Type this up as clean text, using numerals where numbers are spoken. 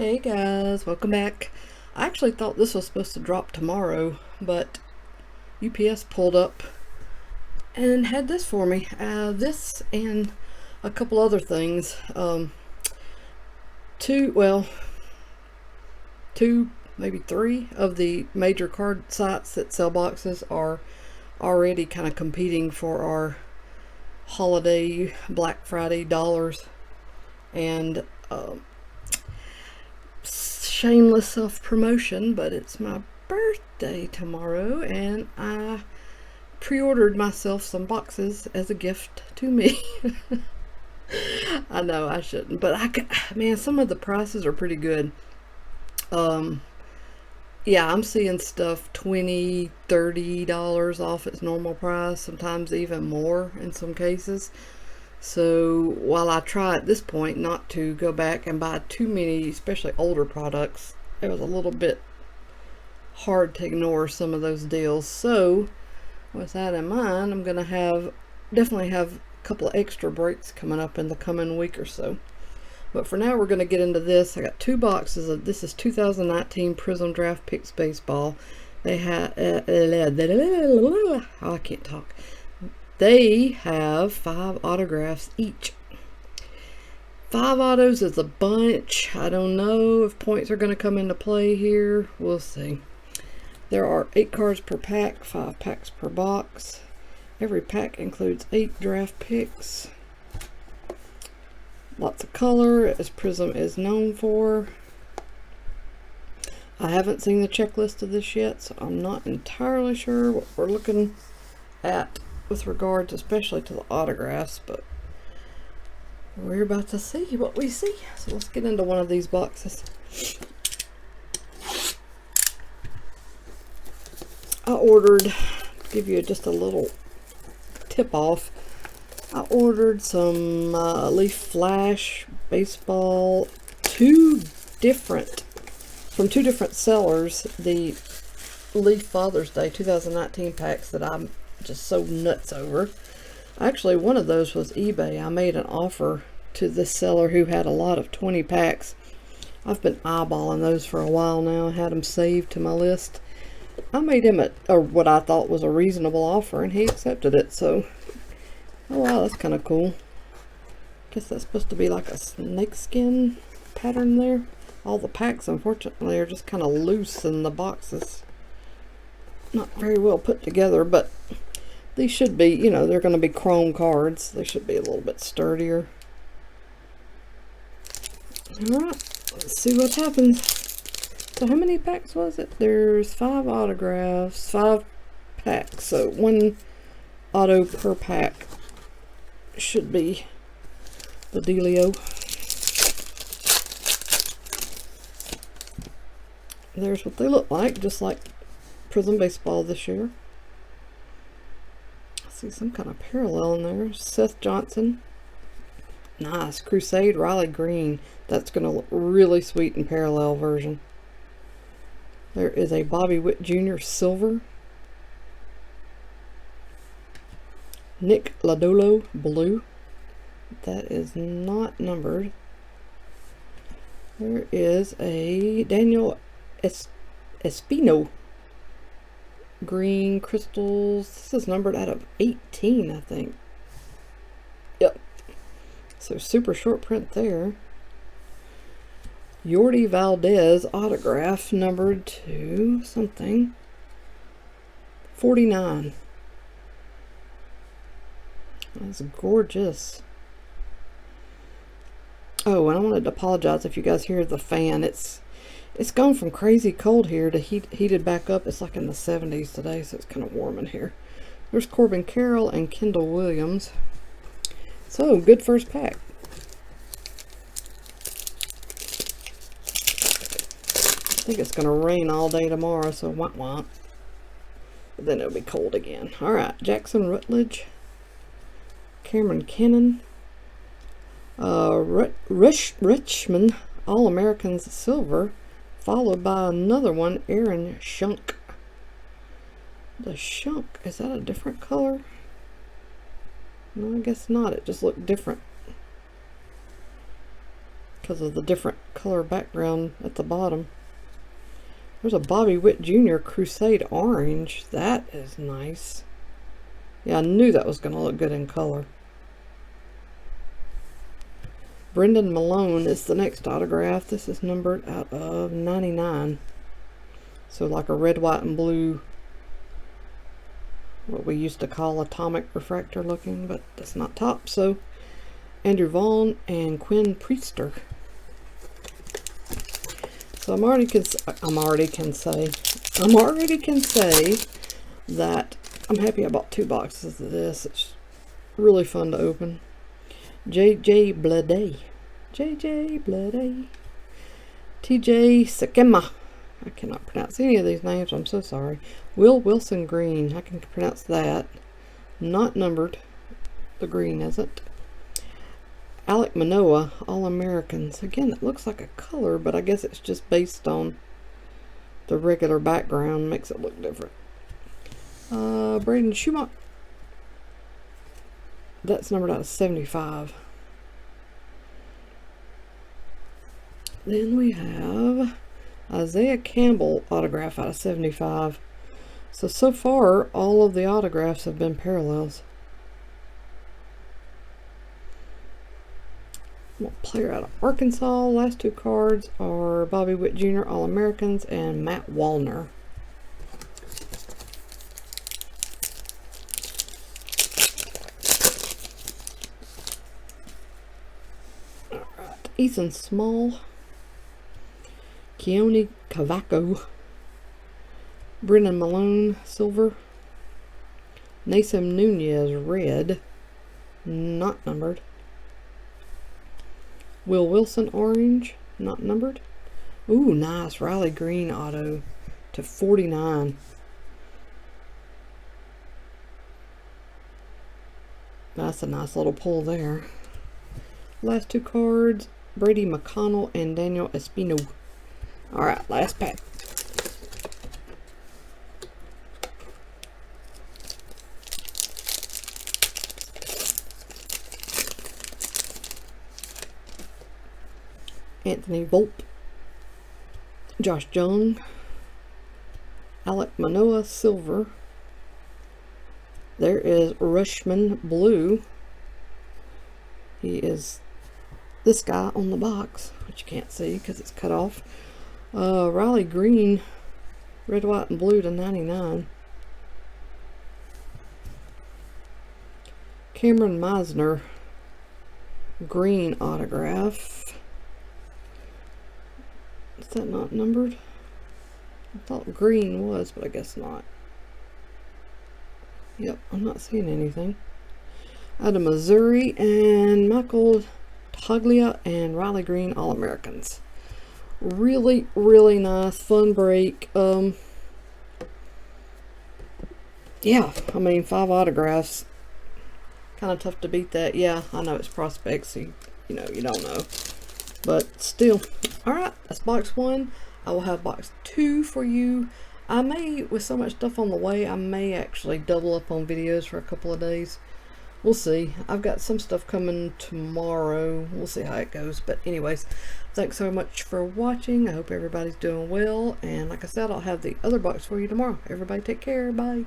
Hey guys, welcome back. I actually thought this was supposed to drop tomorrow, but UPS pulled up and had this for me. This and a couple other things. Two, maybe three of the major card sites that sell boxes are already kind of competing for our holiday Black Friday dollars. And shameless self-promotion, but it's my birthday tomorrow and I pre-ordered myself some boxes as a gift to me. I know I shouldn't, but man, some of the prices are pretty good. Yeah, I'm seeing stuff $20-30 off its normal price, sometimes even more in some cases. So while I try at this point not to go back and buy too many, especially older products, it was a little bit hard to ignore some of those deals. So with that in mind, I'm gonna definitely have a couple of extra breaks coming up in the coming week or so. But for now, we're gonna get into this. I got two boxes of this. Is 2019 Prizm Draft Picks Baseball. They have I can't talk. They have 5 autographs each. 5 autos is a bunch. I don't know if points are going to come into play here. We'll see. There are 8 cards per pack, 5 packs per box. Every pack includes 8 draft picks. Lots of color, as Prizm is known for. I haven't seen the checklist of this yet, so I'm not entirely sure what we're looking at with regards especially to the autographs, but we're about to see what we see. So let's get into one of these boxes. I ordered, to give you just a little tip off, I ordered some Leaf Flash baseball, from 2 different sellers, the Leaf Father's Day 2019 packs that I'm just so nuts over. Actually, one of those was eBay. I made an offer to this seller who had a lot of 20 packs. I've been eyeballing those for a while now. I had them saved to my list. I made him what I thought was a reasonable offer, and he accepted it. So, oh wow, that's kind of cool. Guess that's supposed to be like a snakeskin pattern there. All the packs, unfortunately, are just kind of loose in the boxes. Not very well put together, but these should be, you know, they're going to be chrome cards. They should be a little bit sturdier. Alright, let's see what happens. So how many packs was it? There's 5 autographs, 5 packs. So 1 auto per pack should be the dealio. There's what they look like, just like Prizm Baseball this year. See some kind of parallel in there. Seth Johnson. Nice. Crusade Riley Green. That's going to look really sweet in parallel version. There is a Bobby Witt Jr. Silver. Nick Lodolo Blue. That is not numbered. There is a Daniel Espino Green crystals. This is numbered out of 18, I think. Yep. So super short print there. Yordi Valdez autograph numbered to something. 49. That's gorgeous. Oh, and I wanted to apologize if you guys hear the fan. It's gone from crazy cold here to heated back up. It's like in the 70s today, so it's kind of warm in here. There's Corbin Carroll and Kendall Williams. So, good first pack. I think it's going to rain all day tomorrow, so wah-wah. But then it'll be cold again. Alright, Jackson Rutledge. Cameron Kennan. Richmond All-Americans Silver. Followed by another one, Aaron Shunk. The Shunk, is that a different color? No, I guess not. It just looked different. because of the different color background at the bottom. There's a Bobby Witt Jr. Crusade Orange. That is nice. Yeah, I knew that was going to look good in color. Brendan Malone is the next autograph. This is numbered out of 99. So like a red, white, and blue, what we used to call atomic refractor looking, but that's not top. So Andrew Vaughn and Quinn Priester. So I'm already can say that I'm happy I bought 2 boxes of this. It's really fun to open. JJ Bleday, TJ Sakema. I cannot pronounce any of these names. I'm so sorry. Will Wilson Green. I can pronounce that. Not numbered. The green isn't. Alek Manoah, All-Americans. Again, it looks like a color, but I guess it's just based on the regular background. Makes it look different. Braden Schumacher. That's numbered out of 75. Then we have Isaiah Campbell autograph out of 75. So far, all of the autographs have been parallels. Player out of Arkansas. Last 2 cards are Bobby Witt Jr. All-Americans and Matt Wallner. Alright, Ethan Small, Keone Cavaco, Brendan Malone silver, Nasim Nunez red, not numbered, Will Wilson orange, not numbered. Ooh, nice Riley Green auto to 49. That's a nice little pull there. Last 2 cards, Brady McConnell and Daniel Espino. Alright, last pack. Anthony Volpe, Josh Jung, Alek Manoah silver. There is Rushman blue. He is this guy on the box, which you can't see because it's cut off. Riley Green, red, white, and blue to 99. Cameron Meisner, green autograph. Is that not numbered? I thought green was, but I guess not. Yep, I'm not seeing anything. Out of Missouri, and Michael Taglia and Riley Green All-Americans. Really, really nice, fun break. Yeah, I mean, 5 autographs. Kind of tough to beat that. Yeah, I know it's prospects, so you know, you don't know. But still. Alright, that's box 1. I will have box 2 for you. I may, with so much stuff on the way, I may actually double up on videos for a couple of days. We'll see. I've got some stuff coming tomorrow. We'll see how it goes. But anyways, thanks so much for watching. I hope everybody's doing well. And like I said, I'll have the other box for you tomorrow. Everybody take care. Bye.